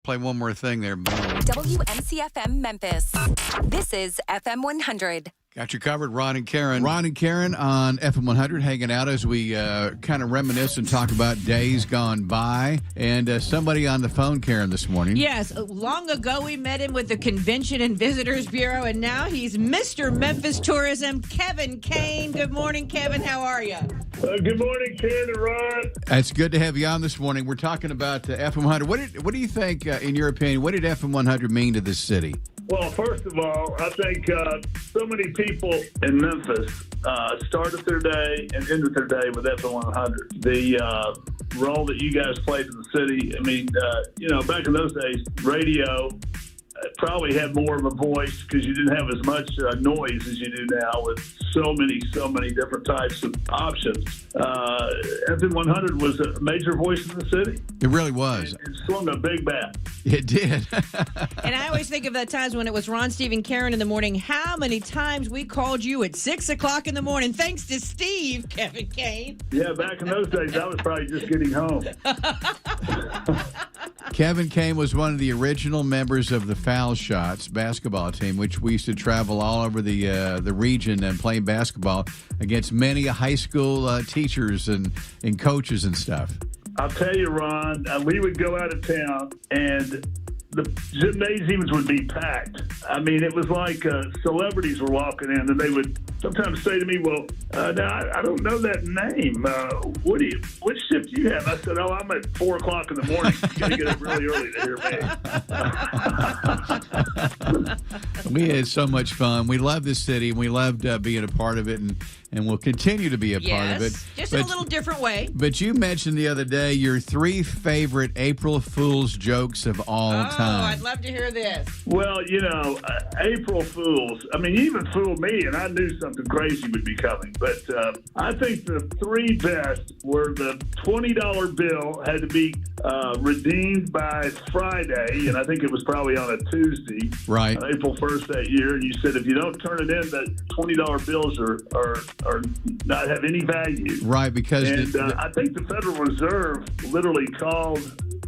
play one more thing there. Boom. WMC-FM Memphis. This is FM100. Got you covered, Ron and Karen. Ron and Karen on FM100 hanging out as we kind of reminisce and talk about days gone by. And somebody on the phone, Karen, this morning. Yes, long ago we met him with the Convention and Visitors Bureau, and now he's Mr. Memphis Tourism, Kevin Kane. Good morning, Kevin. How are you? Good morning, Karen and Ron. It's good to have you on this morning. We're talking about FM100. What do you think, in your opinion, what did FM100 mean to this city? Well, first of all, I think so many people in Memphis started their day and ended their day with FM100. The role that you guys played in the city, I mean, back in those days, radio probably had more of a voice because you didn't have as much noise as you do now with so many different types of options. FM100 was a major voice in the city. It really was. It swung a big bat. It did. And I always think of the times when it was Ron, Steve, and Karen in the morning. How many times we called you at 6 o'clock in the morning, thanks to Steve, Kevin Kane. Yeah, back in those days, I was probably just getting home. Kevin Kane was one of the original members of the Foul Shots basketball team, which we used to travel all over the region and play basketball against many high school teachers and coaches and stuff. I'll tell you, Ron, we would go out of town and the gymnasiums would be packed. I mean, it was like celebrities were walking in, and they would sometimes say to me, well, now I don't know that name. Which shift do you have? I said, I'm at 4 o'clock in the morning. You got to get up really early to hear me. We had so much fun. We love this city, and we loved being a part of it, and we'll continue to be a part of it. Just in a little different way. But you mentioned the other day your 3 favorite April Fool's jokes of all time. Oh, I'd love to hear this. Well, April Fools, I mean, you even fooled me, and I knew something crazy would be coming. But I think the 3 best were the $20 bill had to be redeemed by Friday, and I think it was probably on a Tuesday, right? April 1st that year. And you said if you don't turn it in, that $20 bills are not have any value, right? Because I think the Federal Reserve literally called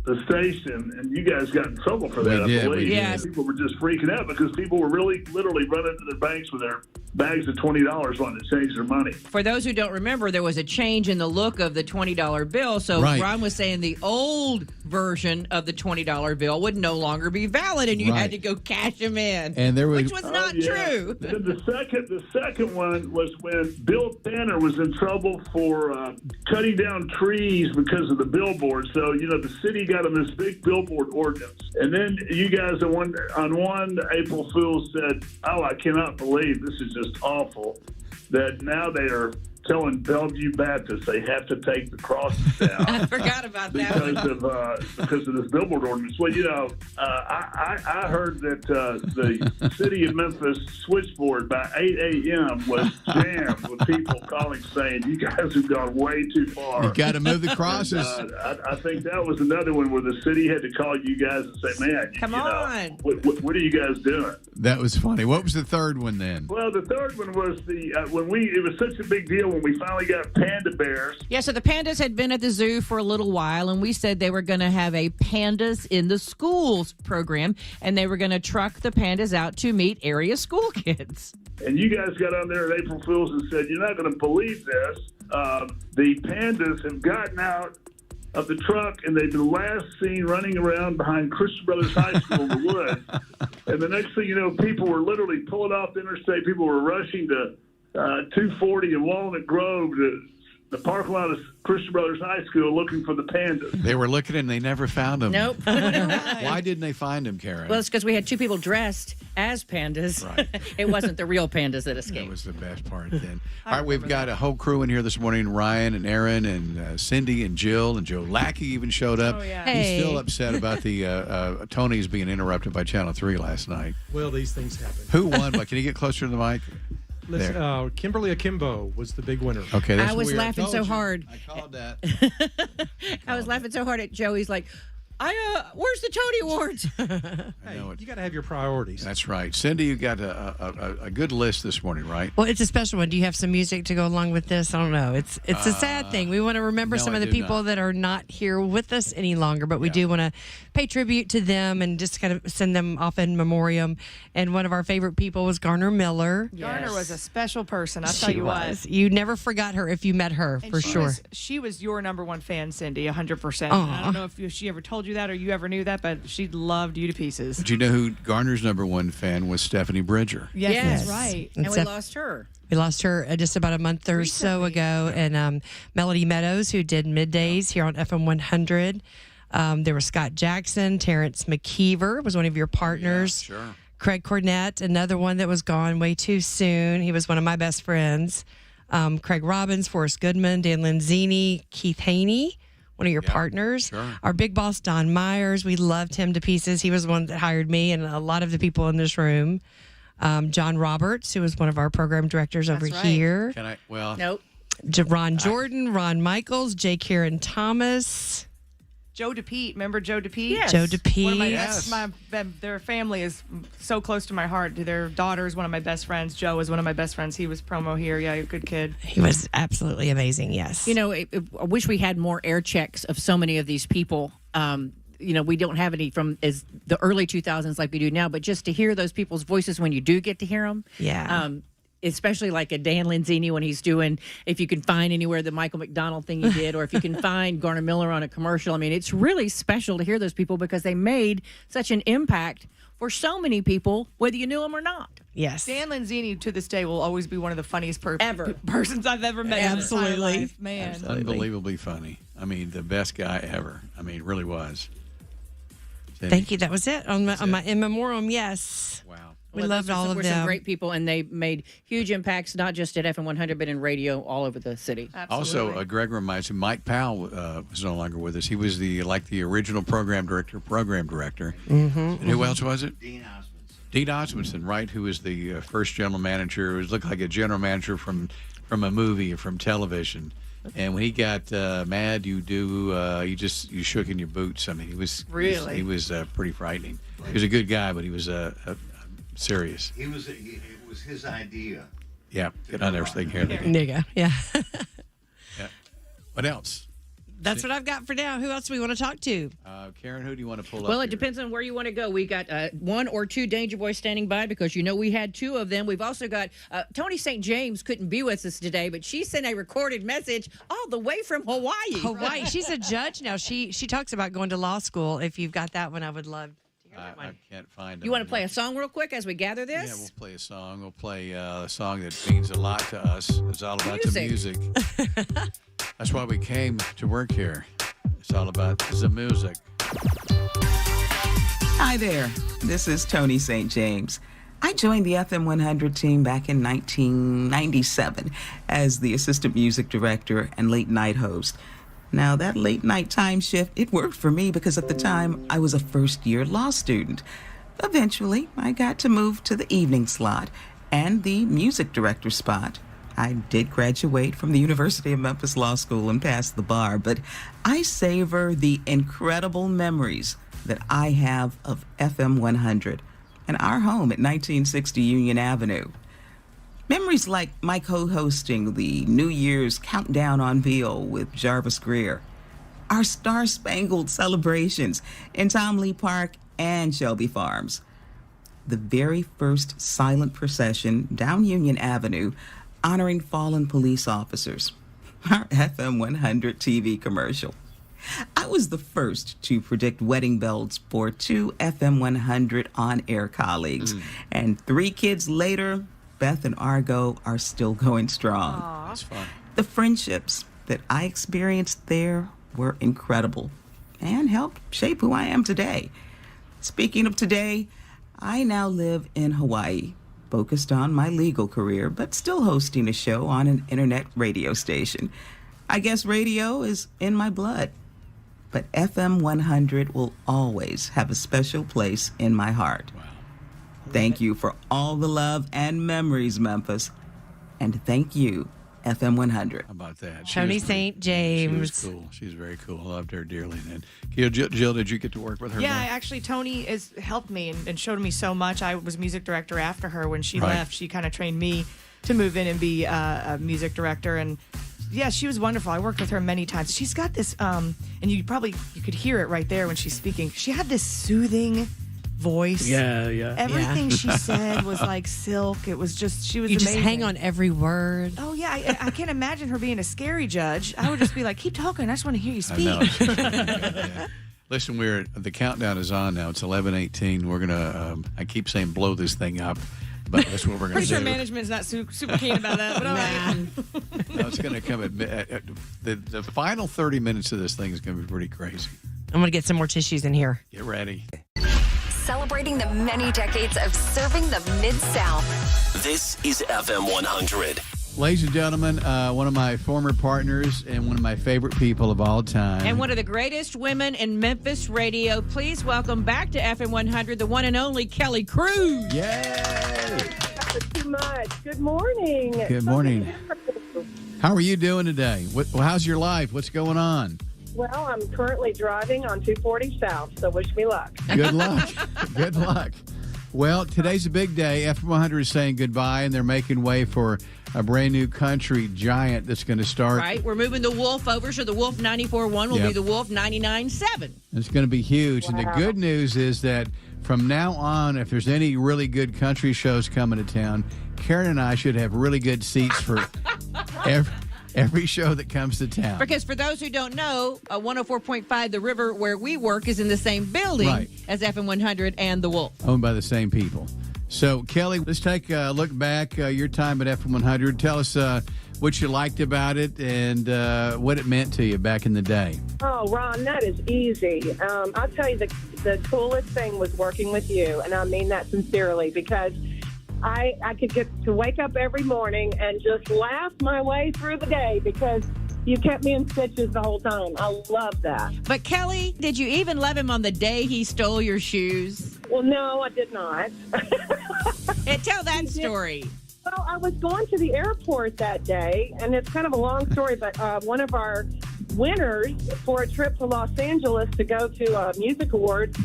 the station, and you guys got in trouble for that, I believe. Yes. People were just freaking out because people were literally running to their banks with their bags of $20 wanting to change their money. For those who don't remember, there was a change in the look of the $20 bill. So right. Ron was saying the old version of the $20 bill would no longer be valid, and you had to go cash them in. And there was, which was not true. Then the second one was when Bill Tanner was in trouble for cutting down trees because of the billboard. So the city got him this big billboard ordinance, and then you guys on one April Fool's said, "Oh, I cannot believe this is just awful." That now they are telling Bellevue Baptist they have to take the crosses down. I forgot about that because of this billboard ordinance. Well, I heard that the city of Memphis switchboard by 8 a.m. was jammed with people calling saying, "You guys have gone way too far. You got to move the crosses." And, I think that was another one where the city had to call you guys and say, "Man, come on, what are you guys doing?" That was funny. What was the third one then? Well, the third one was it was such a big deal when we finally got panda bears. Yeah, so the pandas had been at the zoo for a little while, and we said they were going to have a Pandas in the Schools program, and they were going to truck the pandas out to meet area school kids. And you guys got on there at April Fool's and said, "You're not going to believe this. The pandas have gotten out of the truck, and they've been last seen running around behind Christian Brothers High School in the woods." And the next thing you know, people were literally pulling off the interstate. People were rushing to 240 in Walnut Grove to the parking lot of Christian Brothers High School looking for the pandas. They were looking and they never found them. Nope. Why didn't they find them, Karen? Well, it's because we had 2 people dressed as pandas. Right. It wasn't the real pandas that escaped. That was the best part then. All right, we've got a whole crew in here this morning. Ryan and Aaron and Cindy and Jill and Joe Lackey even showed up. Oh, yeah. He's Hey. still upset about the Tony's being interrupted by Channel 3 last night. Well, these things happen. Who won? Can you get closer to the mic? Listen, Kimberly Akimbo was the big winner. Okay, that's I was weird. laughing so hard. I called that. I was laughing so hard at Joe. He's like, Where's the Tony Awards? Hey, you got to have your priorities. That's right. Cindy, you got a good list this morning, right? Well, it's a special one. Do you have some music to go along with this? I don't know. It's a sad thing. We want to remember some of the people that are not here with us any longer, but we do want to pay tribute to them and just kind of send them off in memoriam. And one of our favorite people was Garner Miller. Garner was a special person. I'll tell you what. You never forgot her if you met her, And for sure. She was your number one fan, Cindy, 100%. Aw. I don't know if she ever told you that or you ever knew that, but she loved you to pieces. But you know who Garner's number one fan was? Stephanie Bridger. Yes, that's right. And we lost her. We lost her just about a month or so ago. And Melody Meadows, who did middays here on FM100. There was Scott Jackson. Terrence McKeever was one of your partners. Yeah, sure. Craig Cornett, another one that was gone way too soon. He was one of my best friends. Craig Robbins, Forrest Goodman, Dan Lenzini, Keith Haney, one of your partners. Sure. Our big boss, Don Myers, we loved him to pieces. He was one that hired me and a lot of the people in this room. John Roberts, who was one of our program directors over here. Can I? Well, Nope. Ron Jordan, Ron Michaels, J. Kieran Thomas. Joe DePete, remember Joe DePete? Yes. Joe DePete. One of my Yes. their family is so close to my heart. Their daughter is one of my best friends. Joe is one of my best friends. He was promo here. Yeah, good kid. He was absolutely amazing, yes. You know, I wish we had more air checks of so many of these people. We don't have any from as the early 2000s like we do now, but just to hear those people's voices when you do get to hear them. Yeah. Especially like a Dan Lenzini when he's doing, if you can find anywhere the Michael McDonald thing he did, or if you can find Garner Miller on a commercial. I mean, it's really special to hear those people because they made such an impact for so many people, whether you knew them or not. Yes. Dan Lenzini to this day will always be one of the funniest Ever. persons I've ever met. Absolutely. In my life. Man. unbelievably funny. I mean, the best guy ever. I mean, really was. Cindy? Thank you. That was it on my in memoriam. Yes. Wow. We loved all of Were them. some great people, and they made huge impacts, not just at FM100, but in radio all over the city. Also, Greg reminds me, Mike Powell was no longer with us. He was the original program director. Mm-hmm. And who else was it? Dean Osmondson, right? Who was the first general manager. It looked like a general manager from a movie or from television. And when he got mad, you shook in your boots. I mean, he was pretty frightening. He was a good guy, but he was serious. It was his idea. Yeah, get on there, stay here. Nigga. Yeah. Yeah. What else? That's what I've got for now. Who else do we want to talk to? Karen, who do you want to pull up? Well, it here? depends on where you want to go. We got one or two Danger Boys standing by because we had two of them. We've also got Tony St. James couldn't be with us today, but she sent a recorded message all the way from Hawaii. Hawaii. She's a judge now. She talks about going to law school. If you've got that one, I would love to hear that I one. can't find it. You want to play a song real quick as we gather this? Yeah, we'll play a song. We'll play a song that means a lot to us. It's all about the music. That's why we came to work here. It's all about the music. Hi there. This is Tony St. James. I joined the FM100 team back in 1997 as the assistant music director and late night host. Now, that late night time shift, it worked for me because at the time I was a first-year law student. Eventually, I got to move to the evening slot and the music director spot. I did graduate from the University of Memphis Law School and passed the bar, but I savor the incredible memories that I have of FM100 and our home at 1960 Union Avenue. Memories like my co-hosting the New Year's Countdown on VO with Jarvis Greer, our Star-Spangled celebrations in Tom Lee Park and Shelby Farms, the very first silent procession down Union Avenue honoring fallen police officers, our FM100 TV commercial. I was the first to predict wedding bells for two FM100 on-air colleagues, and 3 kids later, Beth and Argo are still going strong. Aww. That's fun. The friendships that I experienced there were incredible and helped shape who I am today. Speaking of today, I now live in Hawaii, focused on my legal career, but still hosting a show on an internet radio station. I guess radio is in my blood, but FM100 will always have a special place in my heart. Wow. Thank you for all the love and memories, Memphis. And thank you FM 100. How about that? Tony St. James. She was cool. She's very cool. I loved her dearly. And Jill, did you get to work with her? Yeah, actually, Tony has helped me and showed me so much. I was music director after her. When she left, she kind of trained me to move in and be a music director. And yeah, she was wonderful. I worked with her many times. She's got this, and you could hear it right there when she's speaking. She had this soothing voice. Yeah. Everything she said was like silk. It was just, she was You amazing. just hang on every word. Oh, yeah. I can't imagine her being a scary judge. I would just be like, keep talking. I just want to hear you speak. I know. Listen, the countdown is on now. It's 11:18. We're going to, I keep saying blow this thing up, but that's what we're going to do. Pretty sure management's not super keen about that, but all right. No, it's going to come at the final 30 minutes of this thing is going to be pretty crazy. I'm going to get some more tissues in here. Get ready. Celebrating the many decades of serving the Mid-South. This is FM 100. Ladies and gentlemen, one of my former partners and one of my favorite people of all time. And one of the greatest women in Memphis radio. Please welcome back to FM 100, the one and only Kelly Cruz. Yay! Too much. Good morning. Good morning. How are you doing today? How's your life? What's going on? Well, I'm currently driving on 240 South, so wish me luck. Good luck. Good luck. Well, today's a big day. FM 100 is saying goodbye, and they're making way for a brand new country giant that's going to start. Right. We're moving the Wolf over, so the Wolf 94.1 will be the Wolf 99.7. It's going to be huge. Wow. And the good news is that from now on, if there's any really good country shows coming to town, Karen and I should have really good seats for every show that comes to town. Because for those who don't know, 104.5 The River, where we work, is in the same building as FM 100 and The Wolf. Owned by the same people. So, Kelly, let's take a look back. Your time at FM 100. Tell us what you liked about it and what it meant to you back in the day. Oh, Ron, that is easy. I'll tell you, the coolest thing was working with you, and I mean that sincerely, because I could get to wake up every morning and just laugh my way through the day because you kept me in stitches the whole time. I love that. But, Kelly, did you even love him on the day he stole your shoes? Well, no, I did not. Tell that story. Well, I was going to the airport that day, and it's kind of a long story, but one of our winners for a trip to Los Angeles to go to a music awards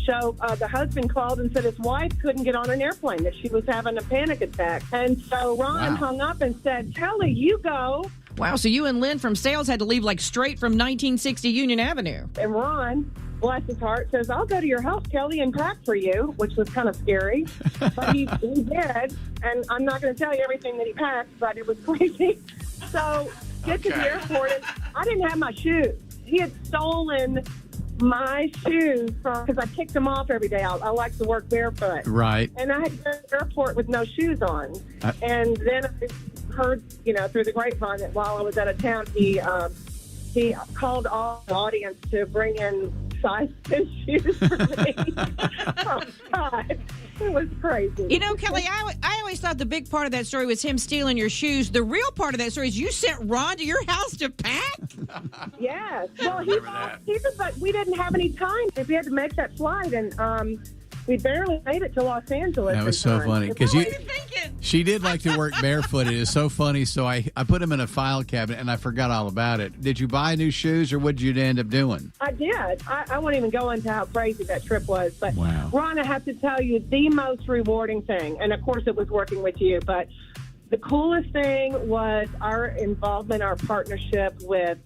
show, the husband called and said his wife couldn't get on an airplane, that she was having a panic attack. And so Ron hung up and said, Kelly, you go. Wow, so you and Lynn from sales had to leave like straight from 1960 Union Avenue. And Ron, bless his heart, says, I'll go to your house, Kelly, and pack for you, which was kind of scary. But he did, and I'm not going to tell you everything that he packed, but it was crazy. So get to the airport, and I didn't have my shoes. He had stolen my shoes because I kicked them off every day. I like to work barefoot. Right. And I had to go to the airport with no shoes on. And then I heard, through the grapevine that while I was out of town, he called all the audience to bring in size 10 shoes for me. Oh, God. It was crazy. Kelly, I always thought the big part of that story was him stealing your shoes. The real part of that story is you sent Ron to your house to pack? Yes. Well, he did, but we didn't have any time. We had to make that flight, and we barely made it to Los Angeles. That was so funny because she did like to work barefooted. It's so funny. So I put them in a file cabinet and I forgot all about it. Did you buy new shoes or what did you end up doing? I did. I won't even go into how crazy that trip was. But wow. Ron, I have to tell you the most rewarding thing, and of course it was working with you, but the coolest thing was our involvement, our partnership with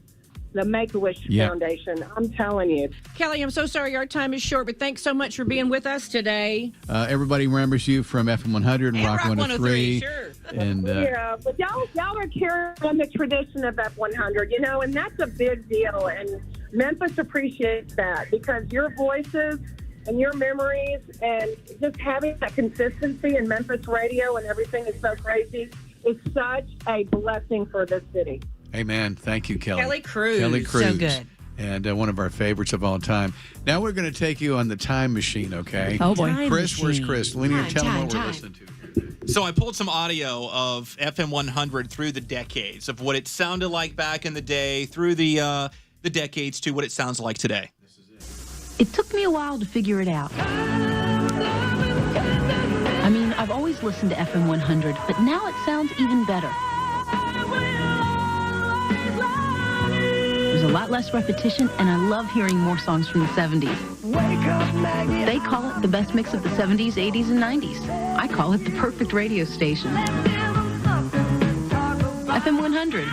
the Make-A-Wish Foundation. I'm telling you. Kelly, I'm so sorry our time is short, but thanks so much for being with us today. Everybody remembers you from FM 100 and Rock 103. Sure. And, yeah, but y'all are carrying on the tradition of F100, and that's a big deal. And Memphis appreciates that because your voices and your memories and just having that consistency in Memphis radio and everything is so crazy is such a blessing for this city. Amen. Thank you, Kelly. Kelly Cruz. Kelly Cruz. So good. And one of our favorites of all time. Now we're going to take you on the time machine, okay? Oh, boy. Chris, where's Chris? Linear, tell them what we're listening to here. So I pulled some audio of FM 100 through the decades of what it sounded like back in the day, through the decades to what it sounds like today. It took me a while to figure it out. I mean, I've always listened to FM 100, but now it sounds even better. There's a lot less repetition, and I love hearing more songs from the 70s. They call it the best mix of the 70s, 80s, and 90s. I call it the perfect radio station. FM100.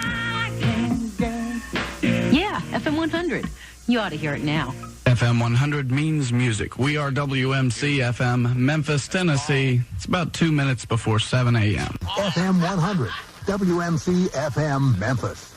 Yeah, FM100. You ought to hear it now. FM100 means music. We are WMC-FM, Memphis, Tennessee. It's about 2 minutes before 7 a.m. FM100, WMC-FM, Memphis.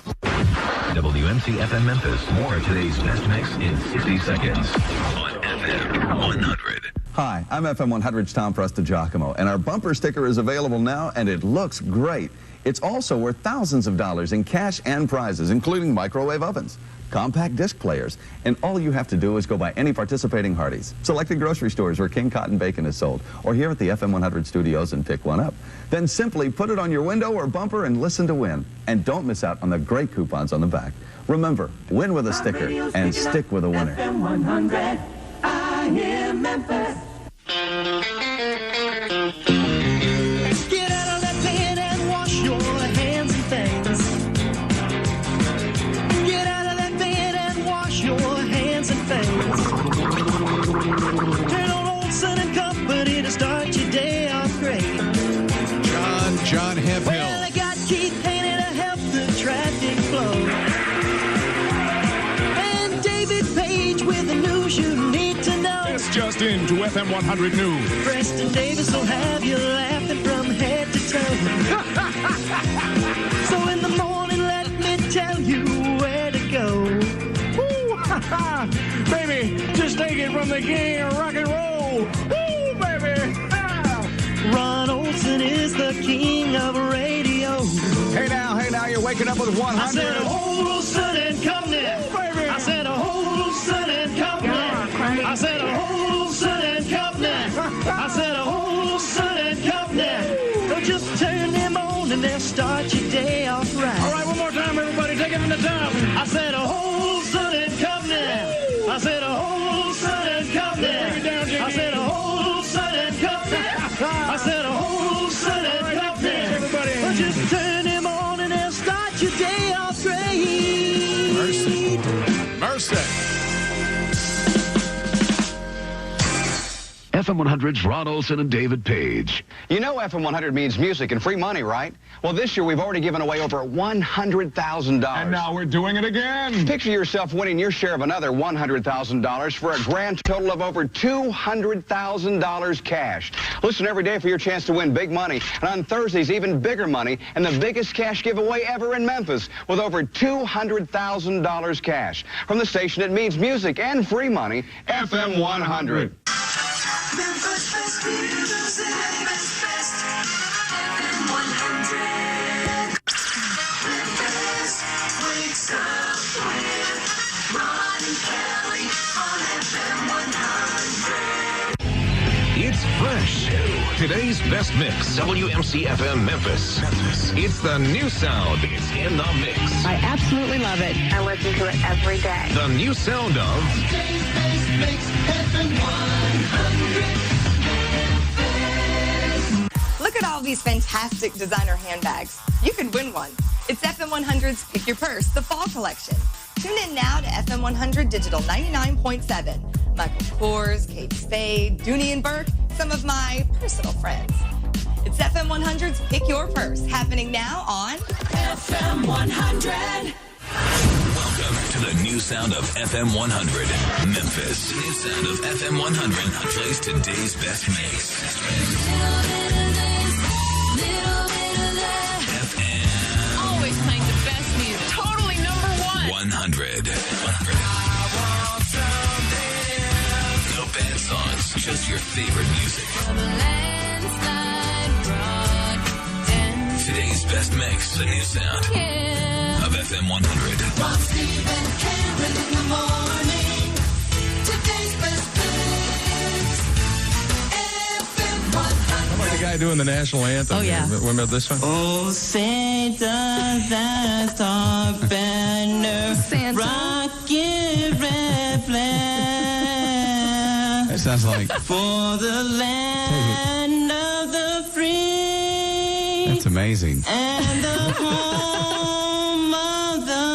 WMC-FM Memphis. More of today's best mix in 60 seconds on FM100. Hi, I'm FM100's Tom Prestigiacomo, and our bumper sticker is available now, and it looks great. It's also worth thousands of dollars in cash and prizes, including microwave ovens, compact disc players, and all you have to do is go by any participating Hardee's, selected grocery stores where King Cotton Bacon is sold, or here at the FM100 studios and pick one up. Then simply put it on your window or bumper and listen to win. And don't miss out on the great coupons on the back. Remember, win with a sticker and stick with a winner. FM100, I hear Memphis. Get out of that bed and wash your hands and face. Get out of that bed and wash your hands and face. Turn on Olsen and Company to start your day off great. John Hemphill. Well, I got Keith Haney to help the traffic flow. And David Page with the news you need to know. It's just into FM100 News. Preston Davis will have you laughing from head to toe. So in the morning, let me tell you where to go. Woo, ha, ha. Baby, just take it from the king of rock and roll. Woo, baby. Ah. Ron Olsen is the king of radio. Hey now, you're waking up with 100. I said a whole Olsen and Company. Ooh, baby. I said a whole Olsen and Company. I said a whole Olsen and Company. I said a whole Olsen and Company. So just turn them on and they'll start your day off right. All right, one more time, everybody. Take it from the top. I said a whole Olsen and Company. I said a whole Olsen and Company. I said a whole Olsen and Company. I said a whole Olsen and Company. Everybody. Well, just turn them on and they'll start your day off great. Mercy. FM100's Ron Olsen and David Page. You know FM100 means music and free money, right? Well, this year we've already given away over $100,000. And now we're doing it again. Picture yourself winning your share of another $100,000 for a grand total of over $200,000 cash. Listen every day for your chance to win big money. And on Thursdays, even bigger money and the biggest cash giveaway ever in Memphis with over $200,000 cash. From the station that means music and free money, FM100. Memphis best music, best FM100. Memphis wakes up with Ron and Kelly on FM100. It's fresh. Today's best mix, WMC-FM Memphis. It's the new sound. It's in the mix. I absolutely love it. I listen to it every day. The new sound of Today's best mix, FM100. Look at all these fantastic designer handbags. You could win one. It's FM100's Pick Your Purse, the fall collection. Tune in now to FM100 Digital 99.7. Michael Kors, Kate Spade, Dooney and Burke, some of my personal friends. It's FM100's Pick Your Purse, happening now on FM100. Welcome to the new sound of FM100, Memphis. The new sound of FM100 plays today's best mix. Always playing the best music. Totally number one. 100. No bad songs, just your favorite music. Today's best mix, the new sound of FM100. Ron, Steve, and Karen in the morning. Today's best mix. FM100. Like the guy doing the national anthem. Oh, yeah. Remember this one? Oh, Santa, that's our banner. Santa. Rocket red flag. That sounds like For the land of the free. that's amazing. And the home of the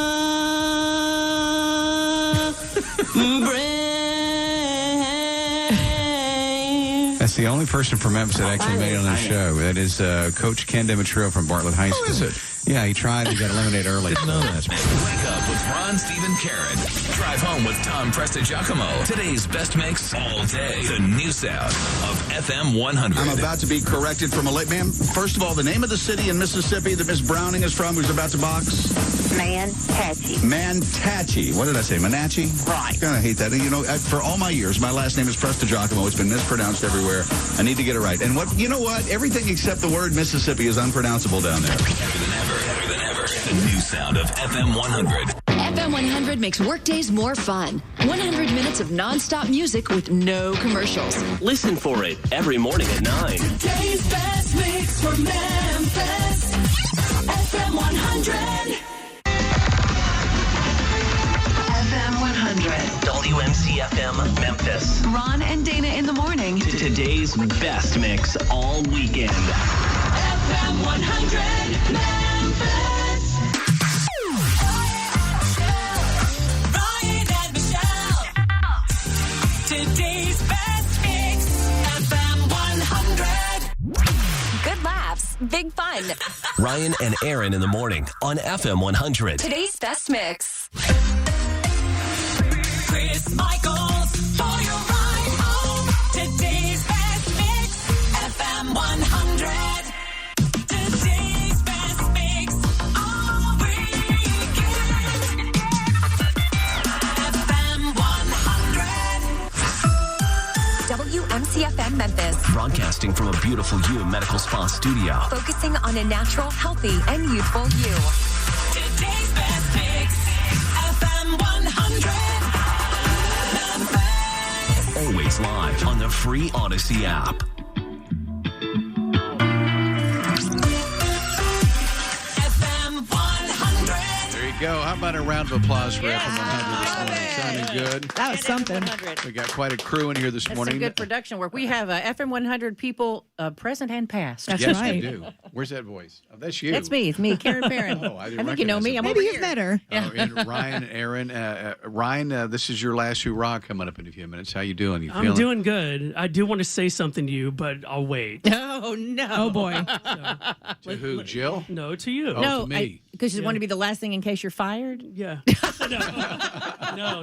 That's the only person from Memphis that actually made it on the show. That is Coach Ken Demetrio from Bartlett High School. Oh, is it? Yeah, he tried. He got eliminated early. Didn't know that. Wake up with Ron, Steve, and Karen. Drive home with Tom Prestigiacomo. Today's best mix all day. The new sound of FM 100. I'm about to be corrected from a late man. First of all, the name of the city in Mississippi that Miss Browning is from, who's about to box? Manatee. Manatee. What did I say? Manatee? Right. I hate that. You know, for all my years, my last name is Prestigiacomo. It's been mispronounced everywhere. I need to get it right. And you know what? Everything except the word Mississippi is unpronounceable down there. Better than ever. The new sound of FM 100. FM 100 makes workdays more fun. 100 minutes of nonstop music with no commercials. Listen for it every morning at 9. Today's best mix for Memphis. FM 100. FM 100. WMC-FM Memphis. Ron and Dana in the morning. Today's best mix all weekend. FM 100 Memphis. Ryan and Michelle. Today's best mix. FM 100. Good laughs, big fun. Ryan and Aaron in the morning on FM 100. Today's best mix. Chris Michaels for your ride home. Today's best mix. FM 100. Today's best mix all weekend. FM 100. WMC-FM Memphis. Broadcasting from a beautiful U Medical Spa studio. Focusing on a natural, healthy, and youthful you. Today's best mix. FM 100. Always live on the free Odyssey app. FM 100. There you go. How about a round of applause for FM 100 this morning? Sounding good. That was something. We got quite a crew in here this That's morning. some good production work. We have FM 100 people, present and past. Yes, we do. Where's that voice? Oh, that's you. That's me. It's me, Karen Barron. Oh, I think you know me. I'm Maybe over you've here. met her. Oh, and Ryan, Aaron, Ryan, this is your last hurrah coming up in a few minutes. How you doing? You I'm feeling? doing good. I do want to say something to you, but I'll wait. Oh, no. Oh, boy. To who, Jill? No, to you. Oh, No, to me. because you want to be the last thing in case you're fired? Yeah. No.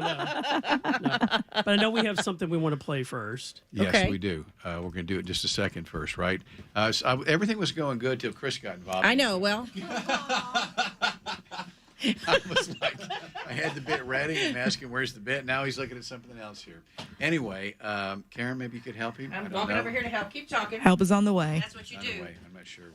But I know we have something we want to play first. Yes, Okay. we do. We're going to do it just a second first, right? Everything was going good till Chris got involved. I know. Well, I was like, I had the bit ready and asking where's the bit. Now he's looking at something else here. Anyway, Karen, maybe you could help him. I I'm don't walking know. over here to help. Keep talking. Help is on the way. That's what you By do. the way, I'm not sure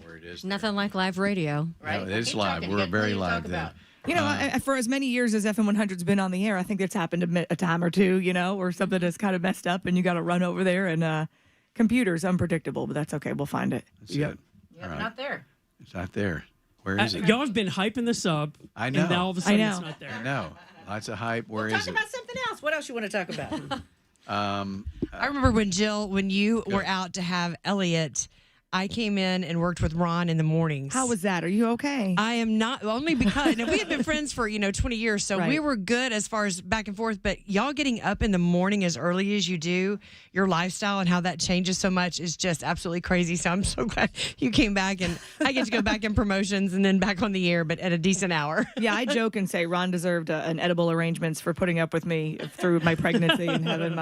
where it is. Nothing like live radio. Right? No, it is Keep live. talking. We're You got very plenty to live talk then. about. You know, for as many years as FM 100's been on the air, I think it's happened a time or two, you know, or something that's kind of messed up and you got to run over there and computer's unpredictable, but that's okay. We'll find it. That's it. Yeah, All right. not there. It's not there. Where is it? Y'all have been hyping this up. I know. And now all of a sudden I know. it's not there. I know. Lots of hype. Where Talk is it? about something else. What else you want to talk about? I remember when Jill, when you were out to have Elliot, I came in and worked with Ron in the mornings. How was that? Are you okay? I am not, only because we had been friends for, 20 years, so Right. we were good as far as back and forth, but y'all getting up in the morning as early as you do, your lifestyle and how that changes so much is just absolutely crazy. So I'm so glad you came back and I get to go back in promotions and then back on the air, but at a decent hour. Yeah, I joke and say Ron deserved an edible arrangements for putting up with me through my pregnancy and having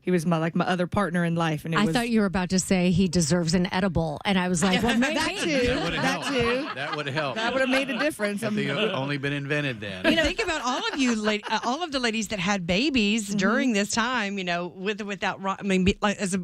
he was my other partner in life, and I thought you were about to say he deserves an edible, and I was like, well, maybe. that too. That would have helped. too. That would have helped. That would have made a difference. If they only been invented then. Think about all of you, all of the ladies that had babies during this time, with or without Ron. I mean,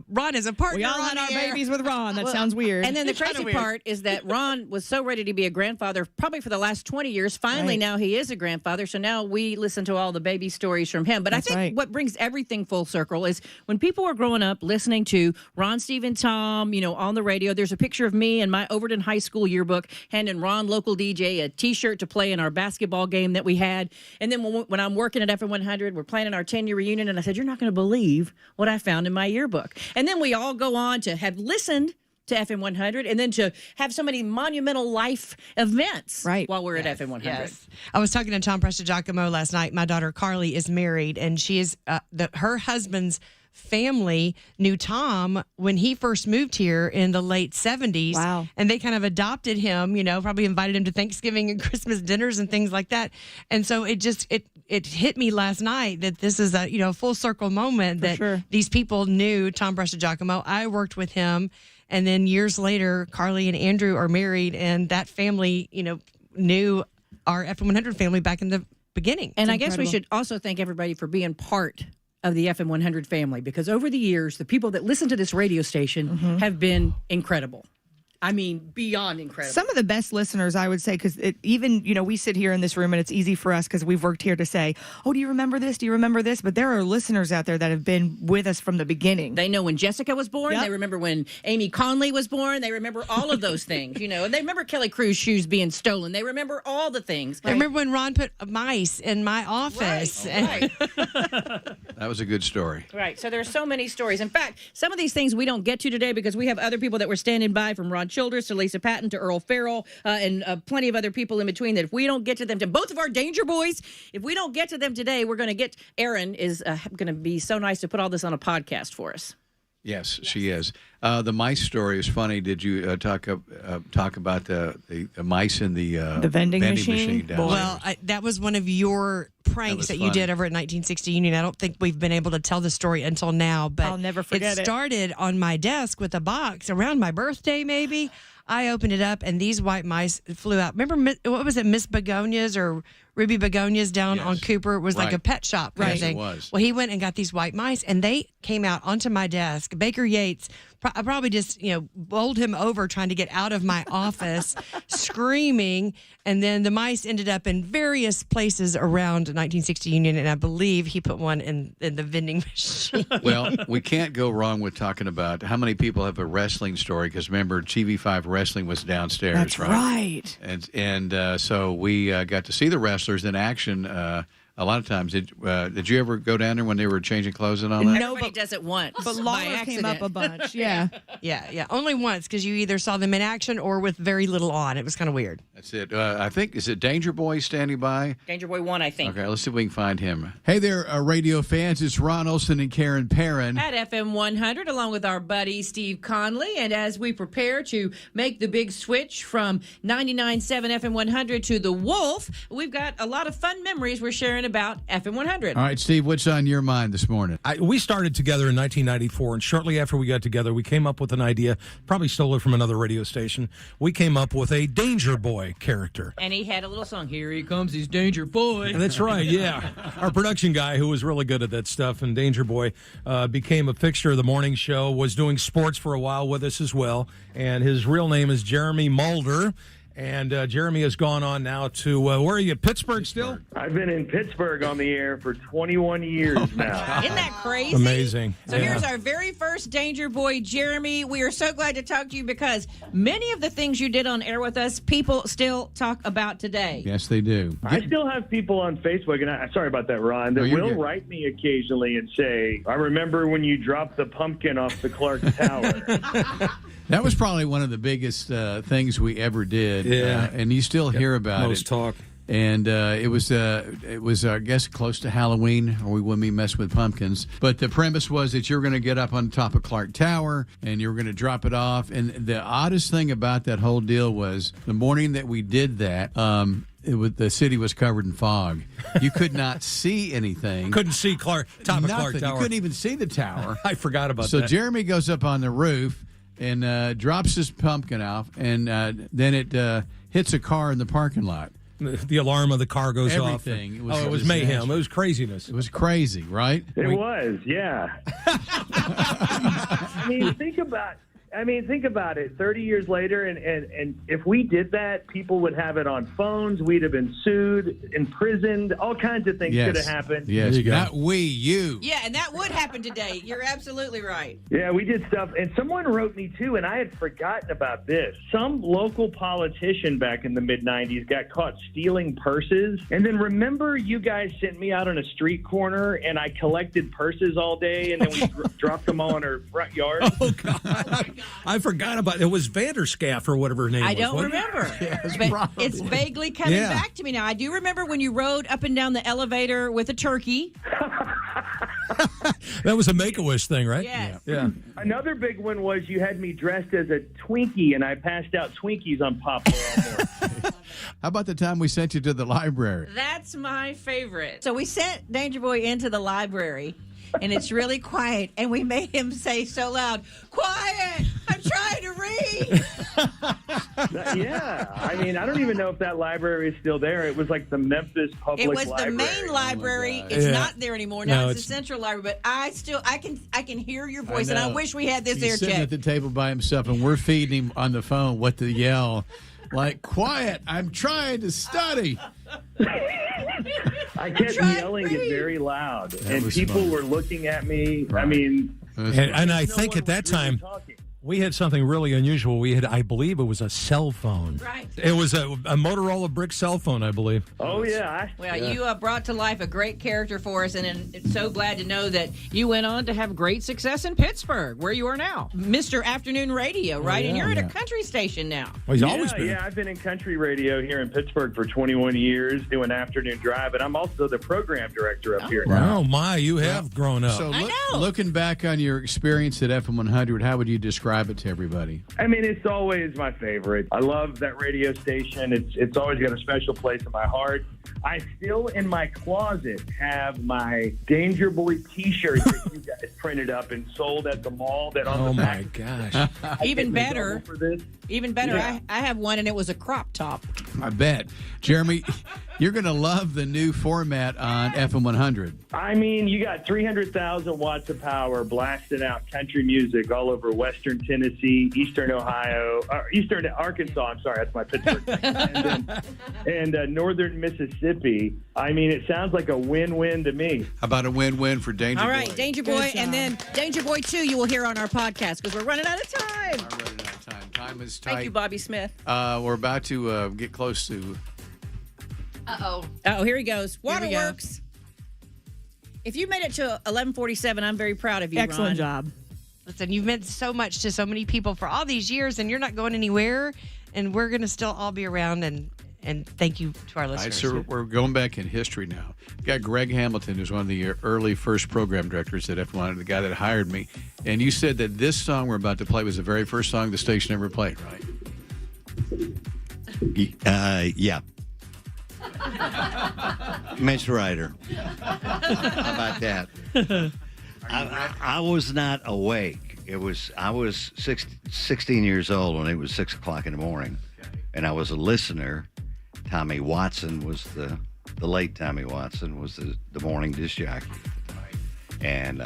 Ron as a partner. We all on had our the air. babies with Ron. That sounds weird. And then the It's kinda crazy weird. part is that Ron was so ready to be a grandfather probably for the last 20 years. Finally, Right. now he is a grandfather. So now we listen to all the baby stories from him. But That's I think right. what brings everything full circle is when people were growing up listening to Ron, Steve, and Tom, on the radio, there's a picture of me in my Overton High School yearbook handing Ron, local DJ, a T-shirt to play in our basketball game that we had. And then when I'm working at FM 100, we're planning our 10-year reunion, and I said, you're not going to believe what I found in my yearbook. And then we all go on to have listened to FM100 and then to have so many monumental life events while we're at FM100. Yes. I was talking to Tom Prestigiacomo last night. My daughter Carly is married, and she is her husband's family knew Tom when he first moved here in the late 70s. Wow. And they kind of adopted him, probably invited him to Thanksgiving and Christmas dinners and things like that. And so it hit me last night that this is a full circle moment that these people knew Tom Prestigiacomo. I worked with him, and then years later Carly and Andrew are married, and that family, knew our FM100 family back in the beginning. And I guess we should also thank everybody for being part of the FM100 family, because over the years, the people that listen to this radio station have been incredible. I mean, beyond incredible. Some of the best listeners, I would say, because even, we sit here in this room and it's easy for us because we've worked here to say, oh, do you remember this? Do you remember this? But there are listeners out there that have been with us from the beginning. They know when Jessica was born. Yep. They remember when Amy Conley was born. They remember all of those things, and they remember Kelly Cruz's shoes being stolen. They remember all the things. I remember when Ron put mice in my office. Right. That was a good story. Right. So there's so many stories. In fact, some of these things we don't get to today because we have other people that were standing by, from Ron Childress to Lisa Patton to Earl Farrell and plenty of other people in between, that if we don't get to them, to both of our Danger Boys, if we don't get to them today, we're going to get, Erin is going to be so nice to put all this on a podcast for us. Yes, she is. The mice story is funny. Did you talk about the mice in the vending machine down well, that was one of your pranks that you did over at 1960 Union. I don't think we've been able to tell the story until now, but I'll never forget it started on my desk with a box around my birthday, maybe. I opened it up, and these white mice flew out. Remember, what was it, Miss Begonia's or Ruby Begonia's down on Cooper? It was like a pet shop kind of thing. It was. Well, he went and got these white mice, and they came out onto my desk. Baker Yates, I probably just, bowled him over trying to get out of my office, screaming. And then the mice ended up in various places around 1960 Union, and I believe he put one in the vending machine. Well, we can't go wrong with talking about how many people have a wrestling story, because remember, TV5 Wrestling was downstairs, That's right. And so we got to see the wrestlers in action a lot of times. Did you ever go down there when they were changing clothes and all that? Everybody does it once. But Lawler came up a bunch. Yeah. Yeah. Only once, because you either saw them in action or with very little on. It was kind of weird. That's it. I think, is it Danger Boy standing by? Danger Boy 1, I think. Okay, let's see if we can find him. Hey there, radio fans. It's Ron Olson and Karen Perrin at FM100, along with our buddy Steve Conley. And as we prepare to make the big switch from 99.7 FM100 to the Wolf, we've got a lot of fun memories we're sharing about FM100. All right, Steve, what's on your mind this morning? We started together in 1994, and shortly after we got together, we came up with an idea, probably stole it from another radio station. We came up with a Danger Boy character. And he had a little song, "Here He Comes, He's Danger Boy." And that's right, yeah. Our production guy, who was really good at that stuff, and Danger Boy became a fixture of the morning show, was doing sports for a while with us as well, and his real name is Jeremy Mulder. And Jeremy has gone on now to, where are you, Pittsburgh still? I've been in Pittsburgh on the air for 21 years now. Isn't that crazy? Amazing. So here's our very first Danger Boy, Jeremy. We are so glad to talk to you because many of the things you did on air with us, people still talk about today. Yes, they do. I still have people on Facebook, and sorry about that, Ron, that will write me occasionally and say, I remember when you dropped the pumpkin off the Clark Tower. That was probably one of the biggest things we ever did. Yeah. And you still hear about most it. talk. And it was I guess, close to Halloween, or we wouldn't be messing with pumpkins. But the premise was that you're going to get up on top of Clark Tower, and you're going to drop it off. And the oddest thing about that whole deal was the morning that we did that, the city was covered in fog. You could not see anything. Couldn't see top of Clark Tower. You couldn't even see the tower. I forgot about that. So Jeremy goes up on the roof and drops his pumpkin off, and then it hits a car in the parking lot. The alarm of the car goes off. Everything. It was mayhem. It was craziness. It was crazy, right? It was, yeah. I mean, think about it. 30 years later, and if we did that, people would have it on phones. We'd have been sued, imprisoned. All kinds of things could have happened. Yes, not we, you. Yeah, and that would happen today. You're absolutely right. Yeah, we did stuff. And someone wrote me, too, and I had forgotten about this. Some local politician back in the mid-'90s got caught stealing purses. And then remember you guys sent me out on a street corner, and I collected purses all day, and then we dropped them all in our front yard? Oh, God. I forgot about it. It was Vanderscaff or whatever her name was. I don't wasn't it? remember. But it's vaguely coming back to me now. I do remember when you rode up and down the elevator with a turkey. That was a Make-A-Wish thing, right? Yes. Yeah. Another big one was you had me dressed as a Twinkie, and I passed out Twinkies on Poplar all morning. How about the time we sent you to the library? That's my favorite. So we sent Danger Boy into the library, and it's really quiet, and we made him say so loud, "Quiet! I'm trying to read." Yeah, I mean, I don't even know if that library is still there. It was like the Memphis Public It was Library. the main library. It's not there anymore. Now No, it's the central library. But I can hear your voice, and I know. wish we had this He's sitting Aircheck. at the table by himself, and we're feeding him on the phone what to yell. Like, quiet, I'm trying to study. I kept yelling it very loud, and was people fun. were looking at me. I mean, And I think at that time, we had something really unusual. We had, I believe it was a cell phone. Right. It was a Motorola brick cell phone, I believe. Oh, yeah. Well, you brought to life a great character for us, and so glad to know that you went on to have great success in Pittsburgh, where you are now. Mr. Afternoon Radio, right? And you're at a country station now. Well, he's always been. Yeah, I've been in country radio here in Pittsburgh for 21 years, doing afternoon drive, and I'm also the program director up here now. Oh, my, you have grown up. So looking back on your experience at FM100, how would you describe it to everybody? I mean, it's always my favorite. I love that radio station. It's always got a special place in my heart. I still, in my closet, have my Danger Boy T-shirt that you guys printed up and sold at the mall. That on the back. Gosh. Even better. For this. Even better, Yeah. I have one, and it was a crop top. I bet. Jeremy, you're going to love the new format on FM100. I mean, you got 300,000 watts of power blasting out country music all over Western Tennessee, Eastern Ohio, Eastern Arkansas. I'm sorry, that's my Pittsburgh thing. and Northern Mississippi. I mean, it sounds like a win-win to me. How about a win-win for Danger All Boy? right, Danger Boy, and then Danger Boy 2 you will hear on our podcast because we're running out of time. Time is tight. Thank you, Bobby Smith. We're about to get close to... Uh-oh. Oh, here he goes. Waterworks. If you made it to 11:47, I'm very proud of you, Excellent Ron. job. Listen, you've meant so much to so many people for all these years, and you're not going anywhere, and we're going to still all be around, and thank you to our All right, listeners. so we're going back in history now. We've got Greg Hamilton, who's one of the early first program directors at F100, the guy that hired me. And you said that this song we're about to play was the very first song the station ever played, right? Yeah. Mitch Ryder. How about that? I was not awake. I was 16 years old when it was 6 o'clock in the morning, and I was a listener. Tommy Watson was the late Tommy Watson was the morning disc jockey, and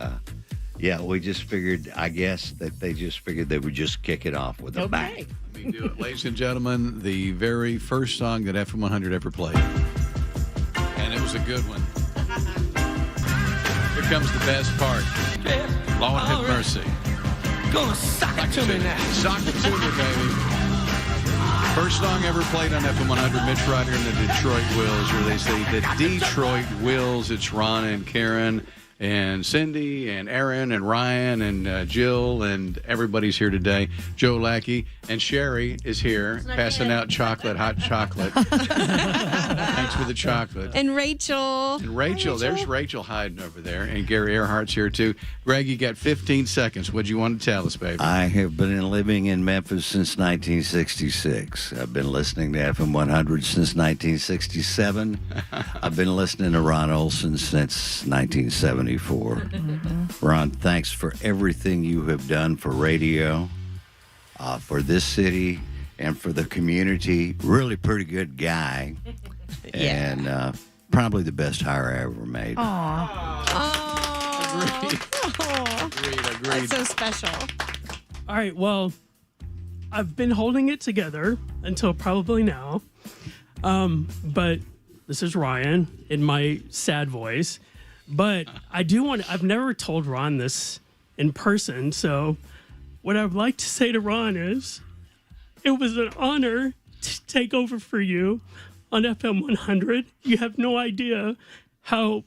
yeah, we just figured. I guess that they just figured they would just kick it off with a bang. Let me do it. Ladies and gentlemen, the very first song that FM100 ever played. And it was a good one. Here comes the best part. Lord have mercy. Gonna sock it to me now. Sock it to me, baby. First song ever played on FM100, Mitch Ryder and the Detroit Wills, or they say the Detroit Wills. It's Ron and Karen and Cindy and Aaron and Ryan and Jill and everybody's here today. Joe Lackey and Sherry is here passing out chocolate, hot chocolate. Thanks for the chocolate. And Rachel. And Rachel, there's Rachel hiding over there. And Gary Earhart's here too. Greg, you got 15 seconds. What do you want to tell us, baby? I have been living in Memphis since 1966. I've been listening to FM100 since 1967. I've been listening to Ron Olson since 1974. Ron, thanks for everything you have done for radio, for this city, and for the community. Really pretty good guy. And probably the best hire I ever made. That's so special. All right, well, I've been holding it together until probably now. But this is Ryan in my sad voice. But I've never told Ron this in person. So what I would like to say to Ron is it was an honor to take over for you on FM100. You have no idea how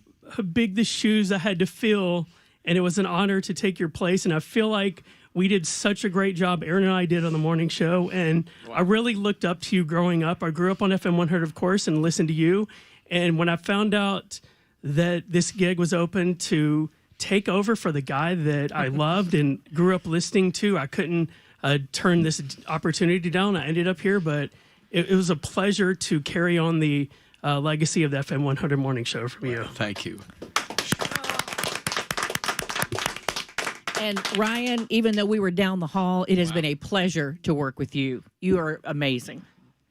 big the shoes I had to fill. And it was an honor to take your place. And I feel like we did such a great job, Aaron and I did on the morning show, and I really looked up to you growing up. I grew up on FM100, of course, and listened to you. And when I found out that this gig was open to take over for the guy that I loved and grew up listening to, I couldn't turn this opportunity down. I ended up here, but it was a pleasure to carry on the legacy of the FM100 morning show from you. Thank you. And Ryan, even though we were down the hall, it has been a pleasure to work with you. You are amazing.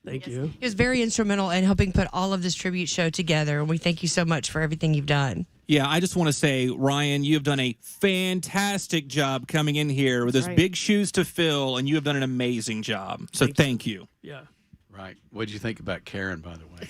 Thank you. He was very instrumental in helping put all of this tribute show together, and we thank you so much for everything you've done. Yeah, I just want to say, Ryan, you have done a fantastic job coming in here with those big shoes to fill, and you have done an amazing job. So thank you. Yeah. Right. What did you think about Karen, by the way?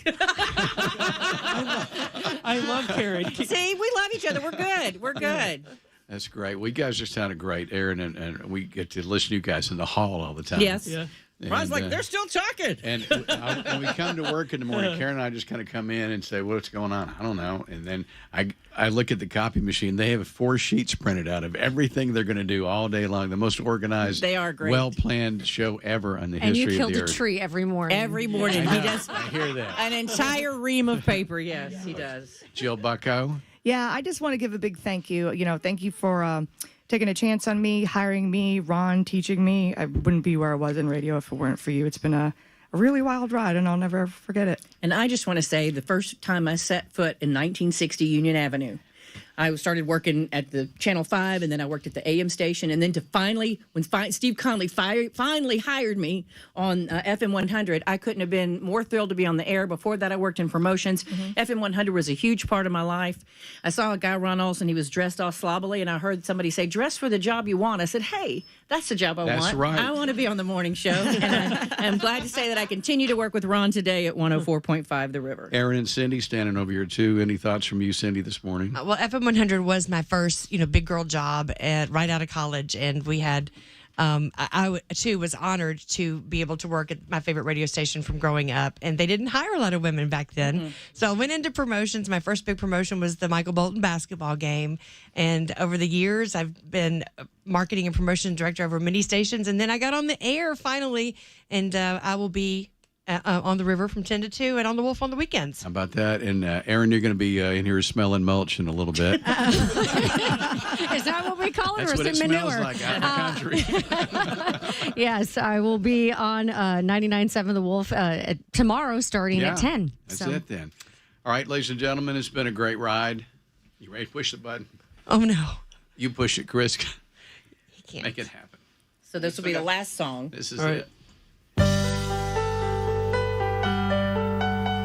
I love Karen. See, we love each other. We're good. We're good. That's great. Well, you guys just sounded great, Aaron, and we get to listen to you guys in the hall all the time. Yes. Yeah. And, Ron's like, they're still talking. And when we come to work in the morning, Karen and I just kind of come in and say, what's going on? I don't know. And then I look at the copy machine. They have 4 sheets printed out of everything they're going to do all day long. The most organized, they are great, well-planned show ever on the and history of the earth. And you killed a tree every morning. Every morning. Yeah, he does. I hear that. An entire ream of paper. Yes, he does. Jill Bucko. Yeah, I just want to give a big thank you. Thank you for taking a chance on me, hiring me, Ron teaching me. I wouldn't be where I was in radio if it weren't for you. It's been a really wild ride, and I'll never forget it. And I just want to say the first time I set foot in 1960 Union Avenue, I started working at the Channel 5, and then I worked at the AM station. And then when Steve Conley finally hired me on FM100, I couldn't have been more thrilled to be on the air. Before that, I worked in promotions. FM100 was a huge part of my life. I saw a guy, Ron Olson, he was dressed all slobbily, and I heard somebody say, dress for the job you want. I said, hey, that's the job I want. That's right. I want to be on the morning show. And I'm glad to say that I continue to work with Ron today at 104.5 The River. Aaron and Cindy standing over here, too. Any thoughts from you, Cindy, this morning? Well, FM100 was my first, big girl job right out of college, and we had. I too was honored to be able to work at my favorite radio station from growing up, and they didn't hire a lot of women back then. So I went into promotions. My first big promotion was the Michael Bolton basketball game, and over the years I've been marketing and promotion director over many stations, and then I got on the air finally, and I will be on the river from 10 to 2 and on the Wolf on the weekends. How about that? And Aaron, you're going to be in here smelling mulch in a little bit. Is that what we call it? That's or what is it it manure? smells like out in the country. Yes, I will be on 99.7 The Wolf tomorrow starting at 10. That's it then. All right, ladies and gentlemen, it's been a great ride. You ready to push the button? Oh, no. You push it, Chris. He can't. Make it happen. So this will be the last song. This is All right. it.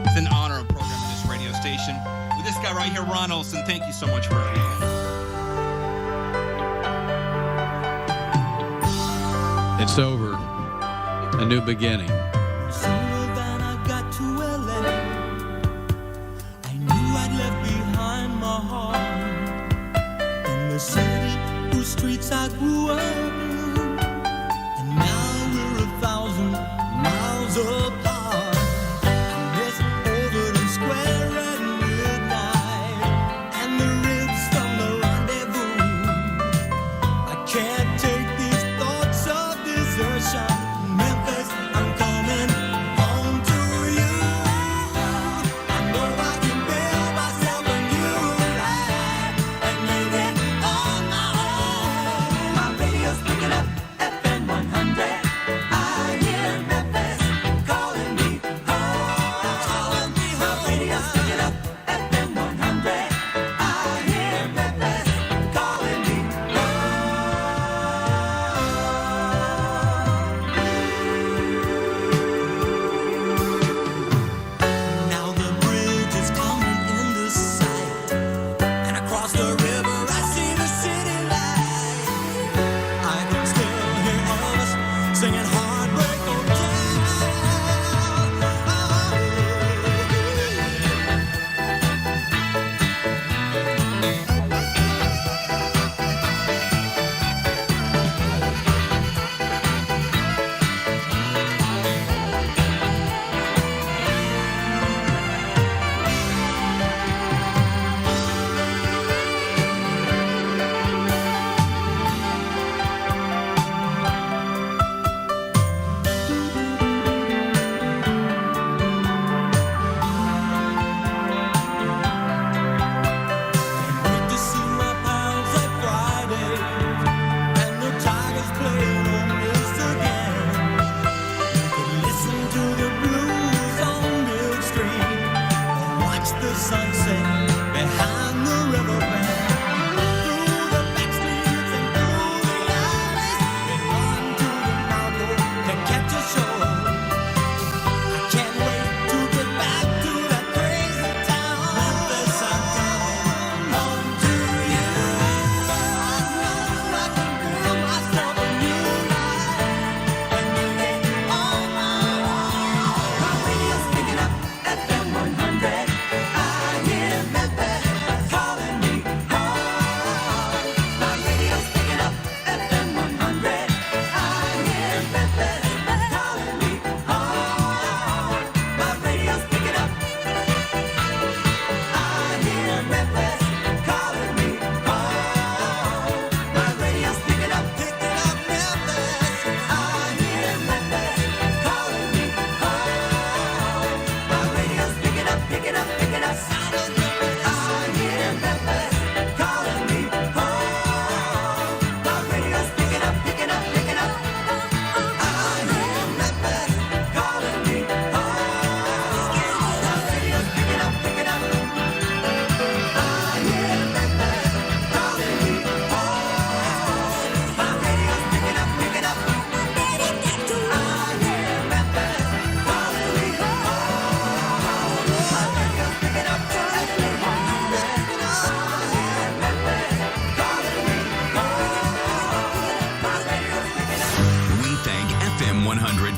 It's an honor of programming this radio station with this guy right here, Ron Olson. Thank you so much for everything. It's over. A new beginning. Sooner than I got to LA, I knew I'd left behind my heart in the city whose streets I grew up in, and now we're 1,000 miles apart. I miss Overton Square at midnight and the ribs from the rendezvous. I can't take these thoughts of desertion. Memphis, I'm coming home to you. I know I can build myself a new life and make it on my own. My radio's picking up FM100. I hear Memphis calling me home. My radio's picking up FM100. I hear Memphis calling me home.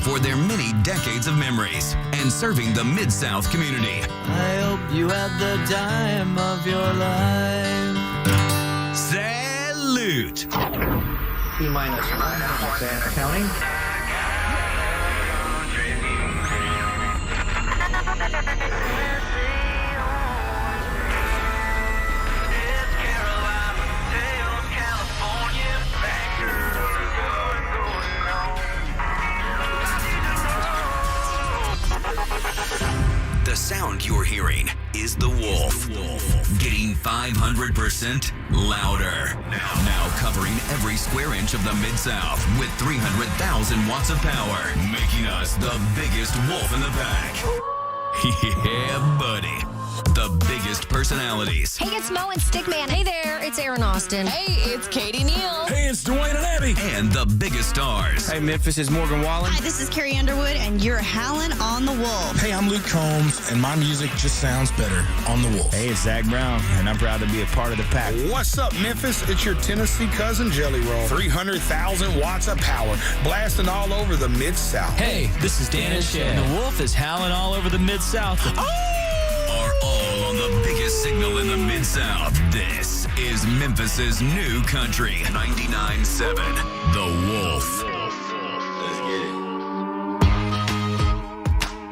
for their many decades of memories and serving the Mid-South community. I hope you had the time of your life. Salute! T-minus 1 counting. The sound you're hearing is the Wolf. Getting 500% louder. Now covering every square inch of the Mid-South with 300,000 watts of power, making us the biggest wolf in the pack. Yeah, buddy. The biggest personalities. Hey, it's Mo and Stickman. Hey there, it's Aaron Austin. Hey, it's Katie Neal. Hey, it's Dwayne and Abby. And the biggest stars. Hey, Memphis is Morgan Wallen. Hi, this is Carrie Underwood, and you're howling on the Wolf. Hey, I'm Luke Combs, and my music just sounds better on the Wolf. Hey, it's Zach Brown, and I'm proud to be a part of the pack. What's up, Memphis? It's your Tennessee cousin, Jelly Roll. 300,000 watts of power, blasting all over the Mid-South. Hey, this is Dan and Shay. And the Wolf is howling all over the Mid-South. Are all on the biggest signal in the Mid-South. This is Memphis's new country, 99.7